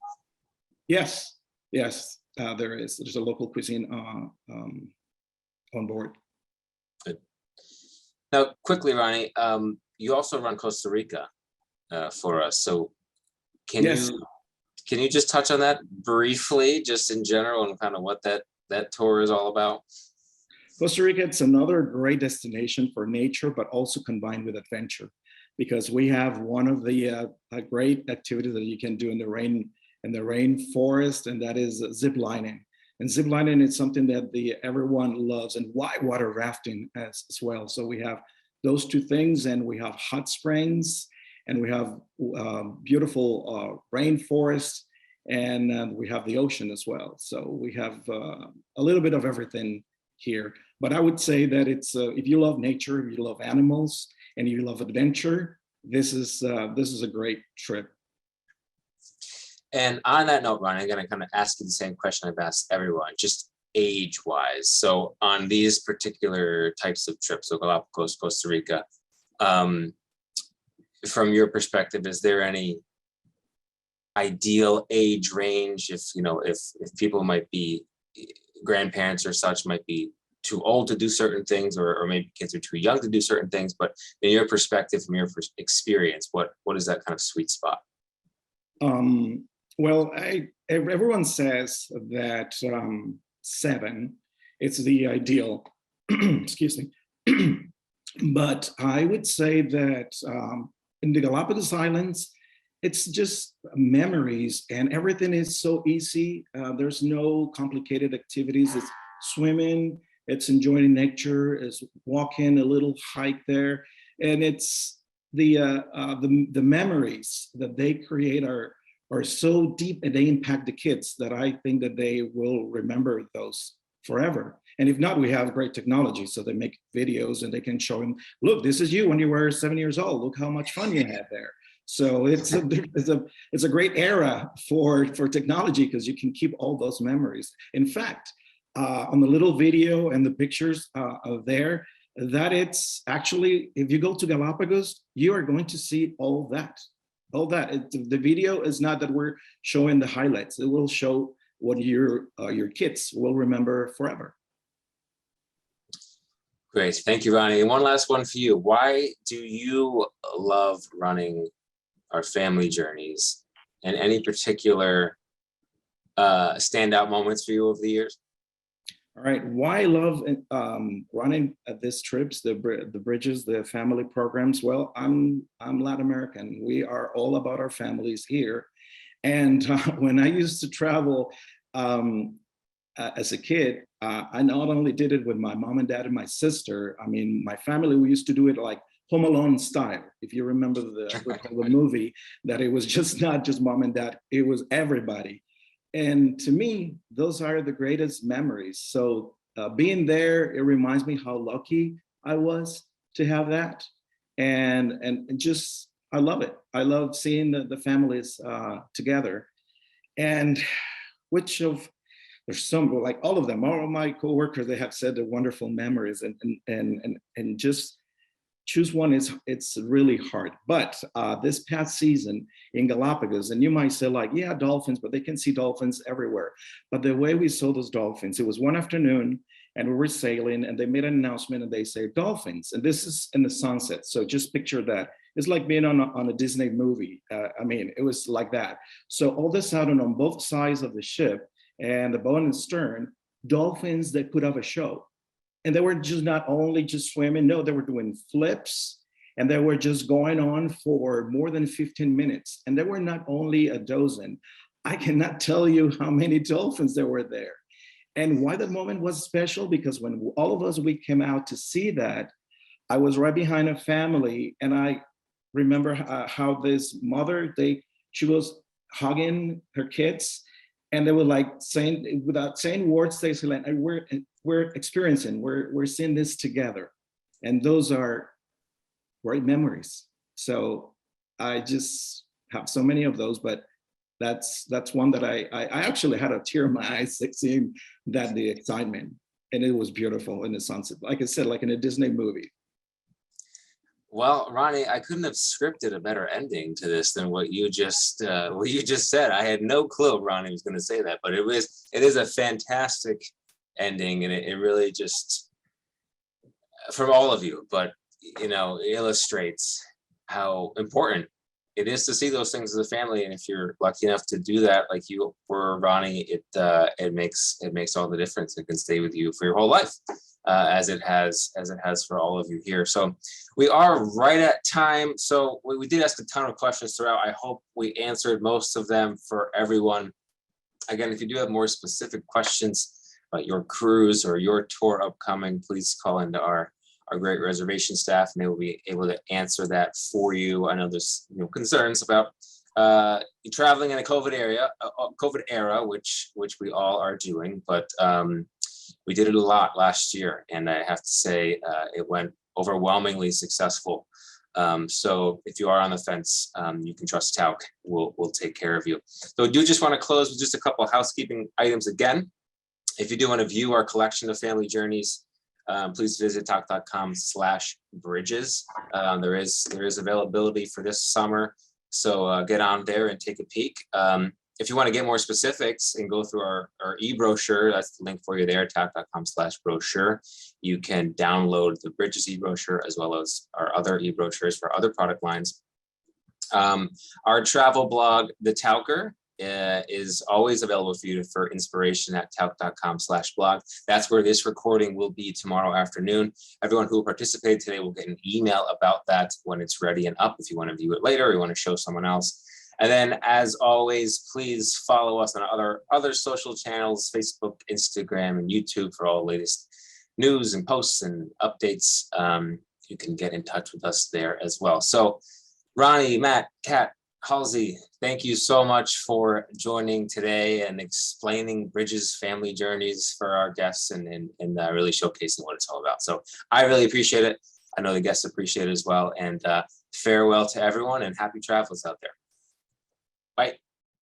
S13: Yes, there is. There's a local cuisine on board.
S1: Good. Now, quickly, Ronnie, you also run Costa Rica for us. So can you just touch on that briefly, just in general, and kind of what that tour is all about?
S13: Costa Rica, it's another great destination for nature, but also combined with adventure, because we have one of the great activities that you can do in the rainforest, and that is zip lining. And zip lining is something that everyone loves, and whitewater rafting as well. So we have those two things, and we have hot springs, and we have beautiful rainforest, and we have the ocean as well. So we have a little bit of everything here. But I would say that it's if you love nature, if you love animals, and you love adventure, this is a great trip.
S1: And on that note, Ronnie, I'm going to kind of ask you the same question I've asked everyone, just age-wise. So on these particular types of trips, so Galápagos, Costa Rica, from your perspective, is there any ideal age range? If people might be grandparents or such, might be too old to do certain things, or maybe kids are too young to do certain things. But in your perspective, from your experience, what is that kind of sweet spot?
S13: Well, everyone says that 7, it's the ideal. Excuse me. But I would say that in the Galápagos Islands, it's just memories, and everything is so easy. There's no complicated activities. It's swimming, it's enjoying nature, it's walking a little hike there, and it's the memories that they create are so deep, and they impact the kids, that I think that they will remember those forever. And if not, we have great technology, so they make videos and they can show them, look, this is you when you were 7 years old. Look how much fun you had there. So it's a great era for technology, because you can keep all those memories. In fact, on the little video and the pictures there, that it's actually, if you go to Galápagos, you are going to see all that. The video is not that we're showing the highlights. It will show what your kids will remember forever.
S1: Great, thank you, Ronnie. And one last one for you. Why do you love running our family journeys, and any particular standout moments for you over the years?
S13: All right, why I love running these trips, the bridges, the family programs. Well, I'm Latin American. We are all about our families here. And when I used to travel as a kid, I not only did it with my mom and dad and my sister. I mean, my family, we used to do it like Home Alone style. If you remember the movie, that it was not just mom and dad, it was everybody. And to me, those are the greatest memories. So being there, it reminds me how lucky I was to have that. And just, I love it. I love seeing the families together. And there's some, like all of them, all of my coworkers, they have said the wonderful memories, and just choose one, it's really hard. But this past season in Galápagos, and you might say like, yeah, dolphins, but they can see dolphins everywhere. But the way we saw those dolphins, it was one afternoon and we were sailing and they made an announcement and they say dolphins. And this is in the sunset. So just picture that. It's like being on a Disney movie. I mean, it was like that. So all of a sudden on both sides of the ship and the bow and stern, dolphins that put up a show. And they were just not only just swimming, no, they were doing flips and they were just going on for more than 15 minutes. And there were not only a dozen, I cannot tell you how many dolphins there were there. And why that moment was special, because when all of us, we came out to see that, I was right behind a family and I remember how this mother, she was hugging her kids and they were like saying, without saying words, they said, like, we're experiencing, we're seeing this together. And those are great memories. So I just have so many of those, but that's one that I actually had a tear in my eyes seeing that, the excitement, and it was beautiful in the sunset. Like I said, like in a Disney movie.
S1: Well, Ronny, I couldn't have scripted a better ending to this than what you just said. I had no clue Ronny was going to say that, but it is a fantastic ending, and it really just, from all of you, but you know, illustrates how important it is to see those things as a family. And if you're lucky enough to do that, like you were, Ronny, it makes all the difference. It can stay with you for your whole life, as it has for all of you here. So we are right at time. So we did ask a ton of questions throughout. I hope we answered most of them for everyone. Again, if you do have more specific questions about your cruise or your tour upcoming, please call into our great reservation staff and they will be able to answer that for you. I know there's concerns about traveling in a COVID era, which we all are doing, but we did it a lot last year, and I have to say it went overwhelmingly successful. So if you are on the fence, you can trust Tauck. We'll take care of you. So I do just want to close with just a couple of housekeeping items again. If you do want to view our collection of family journeys, please visit tauck.com/bridges. There is availability for this summer, so get on there and take a peek. If you want to get more specifics and go through our e-brochure, that's the link for you there, tauck.com/brochure. You can download the Bridges e-brochure as well as our other e-brochures for other product lines. Our travel blog, The Taucker, is always available for you for inspiration at tauck.com/blog. That's where this recording will be tomorrow afternoon. Everyone who participated today will get an email about that when it's ready and up, if you want to view it later or you want to show someone else. And then, as always, please follow us on other social channels, Facebook, Instagram, and YouTube for all the latest news and posts and updates. You can get in touch with us there as well. So, Ronny, Matt, Kat, Halsey, thank you so much for joining today and explaining Bridges family journeys for our guests and really showcasing what it's all about. So I really appreciate it. I know the guests appreciate it as well. And farewell to everyone and happy travels out there. Bye.